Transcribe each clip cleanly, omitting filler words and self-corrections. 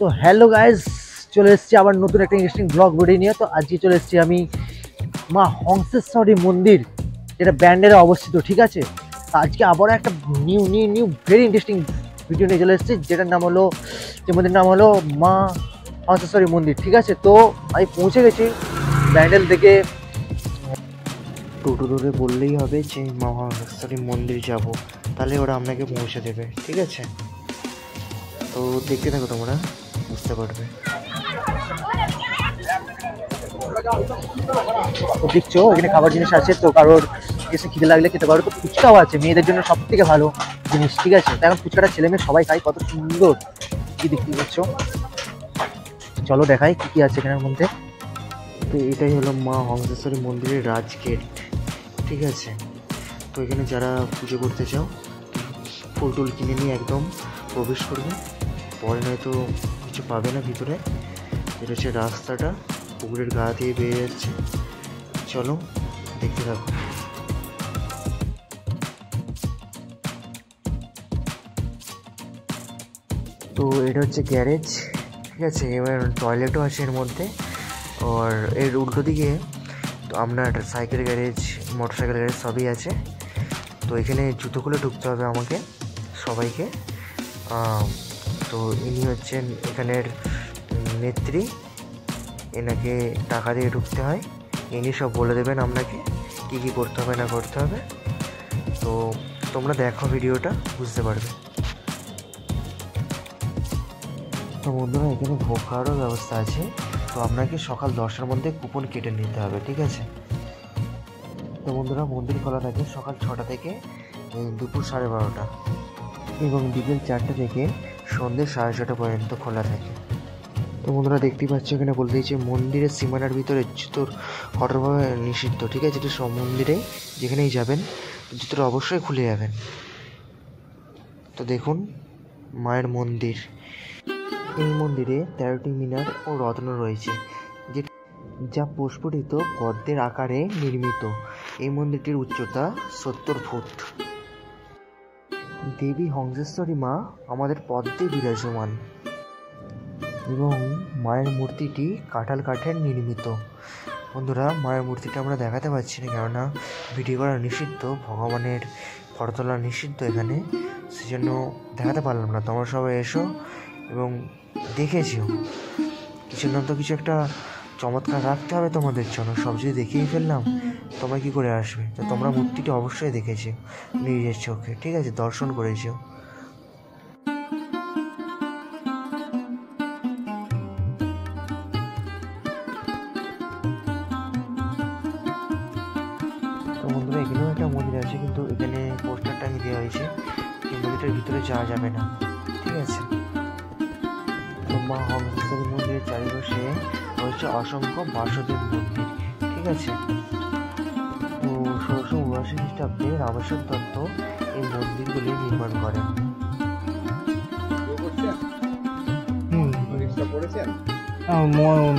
তো hello guys, চলে এসেছি আবার নতুন একটা ইন্টারেস্টিং ব্লগ ভিডিও নিয়ে। তো আজকে চলে এসেছি আমি মা হংসেশ্বরী মন্দির, যেটা ব্যান্ডেলে অবস্থিত, ঠিক আছে। আজকে আবারও একটা নিউ ভেরি ইন্টারেস্টিং ভিডিও নিয়ে চলে এসেছি, যেটার নাম হলো, যে মন্দির নাম হলো মা হংসেশ্বরী মন্দির, ঠিক আছে। তো আমি পৌঁছে গেছি ব্যান্ডেল থেকে। টোটো ধরে বললেই হবে যে মা হংসেশ্বরী মন্দির যাব, তাহলে ওরা আপনাকে পৌঁছে দেবে, ঠিক আছে। তো দেখতে থাকো, তোমরা বুঝতে পারবে। তো দেখছো এখানে খাবার জিনিস আছে, তো কারোর এসে খিদে লাগলে খেতে পারো। তো ফুচকাও আছে, মেয়েদের জন্য সব থেকে ভালো জিনিস, ঠিক আছে। তো এখন ফুচকাটা ছেলে মেয়ে সবাই খায়, কত সুন্দর কি দেখতে পাচ্ছ। চলো দেখাই কি কি আছে এখানের মধ্যে। তো এটাই হলো মা হংসেশ্বরী মন্দিরের রাজগেট, ঠিক আছে। তো এখানে যারা পুজো করতে চাও ফুল টুল কিনে নিয়ে একদম প্রবেশ করবে, পরে নয়তো কিছু পাবে না ভিতরে। এটা হচ্ছে রাস্তাটা, পুকুরের গা দিয়ে বেরিয়ে যাচ্ছে। চলো দেখতে থাকো। তো এটা হচ্ছে গ্যারেজ, ঠিক আছে। এবার টয়লেটও আছে এর মধ্যে। আর এর উল্টো দিকে তো আপনার cycle garage, motor cycle garage সবই আছে। তো এখানে জুতো খুলে ঢুকতে হবে আমাকে সবাইকে। তো ইনি হচ্ছেন এখানের নেত্রী, এনাকে টাকা দিয়ে ঢুকতে হয়। ইনি সব বলে দেবেন আপনাকে কী কী করতে হবে না করতে হবে। তো তোমরা দেখো ভিডিওটা, বুঝতে পারবে। তো বন্ধুরা, এখানে ভোগ খাওয়ারও ব্যবস্থা আছে। তো আপনাকে সকাল 10টার মধ্যে কুপন কেটে নিতে হবে, ঠিক আছে। তো বন্ধুরা, মন্দির খোলা থাকে সকাল 6টা থেকে দুপুর 12:30, এবং বিকেল 4টা থেকে সন্ধ্যে 6:30 পর্যন্ত খোলা থাকে। তো বন্ধুরা, দেখতেই পাচ্ছ এখানে বলতে দিয়েছে মন্দিরের সীমানার ভিতরে জুতোর কঠোরভাবে নিষিদ্ধ, ঠিক আছে। এটা সব মন্দিরে যেখানেই যাবেন জুতোটা অবশ্যই খুলে যাবেন। তো দেখুন মায়ের মন্দির, এই মন্দিরে 13টি মিনার ও রত্ন রয়েছে, যা প্রস্ফুটিত পদ্মের আকারে নির্মিত। এই মন্দিরটির উচ্চতা 70 ফুট। দেবী হংসেশ্বরী মা আমাদের পদ্মে বিরাজমান, এবং মায়ের মূর্তিটি কাঁঠাল কাঠের নির্মিত। বন্ধুরা, মায়ের মূর্তিটা আমরা দেখাতে পারছি না, কেননা ভিডিও করা নিষিদ্ধ, ভগবানের ফটো তোলা নিষিদ্ধ এখানে, সেজন্য দেখাতে পারলাম না। তোমরা সবাই এসো এবং দেখেছিও, কিছু না তো কিছু একটা চমৎকার রাখতে হবে তোমাদের জন্য। সব যদি দেখিয়ে ফেললাম তোমরা কী করে আসবে। তো তোমরা মূর্তিটা অবশ্যই দেখেছো নিজের চোখে, ঠিক আছে, দর্শন করেছো। তো বন্ধুরা, এখানেও একটা মন্দির আছে, কিন্তু এখানে পোস্টার টাঙিয়ে দেওয়া হয়েছে এই মন্দিরটার ভিতরে যাওয়া যাবে না, ঠিক আছে। তো মা হংসেশ্বরী মন্দিরের চারিপাশে হচ্ছে অসংখ্য বাসুদেব মন্দির, ঠিক আছে। তো 1679 খ্রিস্টাব্দে রামেশ্বর দত্ত এই মন্দিরগুলি নির্মাণ করেন।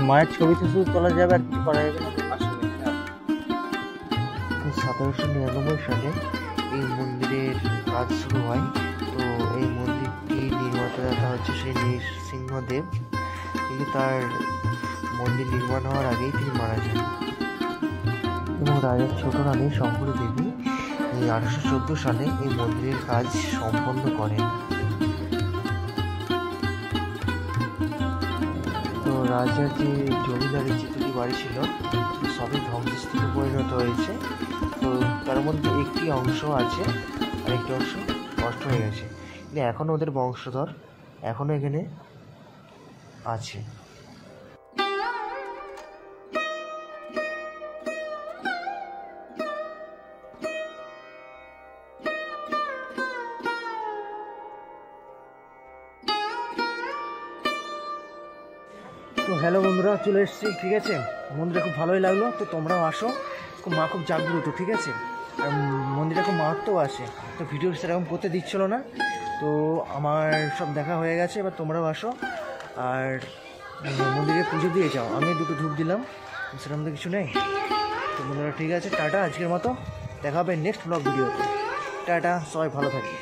মায়ের ছবিতে শুধু তোলা যাবে, আর কিছু করা যাবে না। 1799 সালে এই মন্দিরের কাজ শুরু হয়। তো এই মন্দিরটি নির্মাতাদাতা হচ্ছে শ্রী নৃসিংহদেব, কিন্তু তার মন্দির নির্মাণ হওয়ার আগেই তিনি মারা যান। এবং রাজার ছোট রানী শঙ্করী দেবী 1814 সালে এই মন্দিরের কাজ সম্পন্ন করেন। তো রাজার যে জমিদারের যে দুটি বাড়ি ছিল সবই ধ্বংসস্তূপে পরিণত হয়েছে। তো তার মধ্যে একটি অংশ আছে, আর একটি অংশ নষ্ট হয়ে গেছে, কিন্তু এখনও ওদের বংশধর এখনও এখানে আছে। তো হ্যালো বন্ধুরা, চলে এসেছি, ঠিক আছে। মন্দিরটা খুব ভালোই লাগলো। তো তোমরাও আসো, মা খুব জাগ্রত, ঠিক আছে। আর মন্দিরটা খুব মাহাত্ম্যও আছে। তো ভিডিও সেরকম করতে দিচ্ছিলো না, তো আমার সব দেখা হয়ে গেছে। এবার তোমরাও আসো আর মন্দিরে পুজো দিয়ে যাও। আমি দুটো ধূপ দিলাম, সেরকম তো কিছু নেই। তো বন্ধুরা, ঠিক আছে, টাটা, আজকের মতো দেখা হবে নেক্সট ব্লগ ভিডিওতে। টাটা, সবাই ভালো থাকি।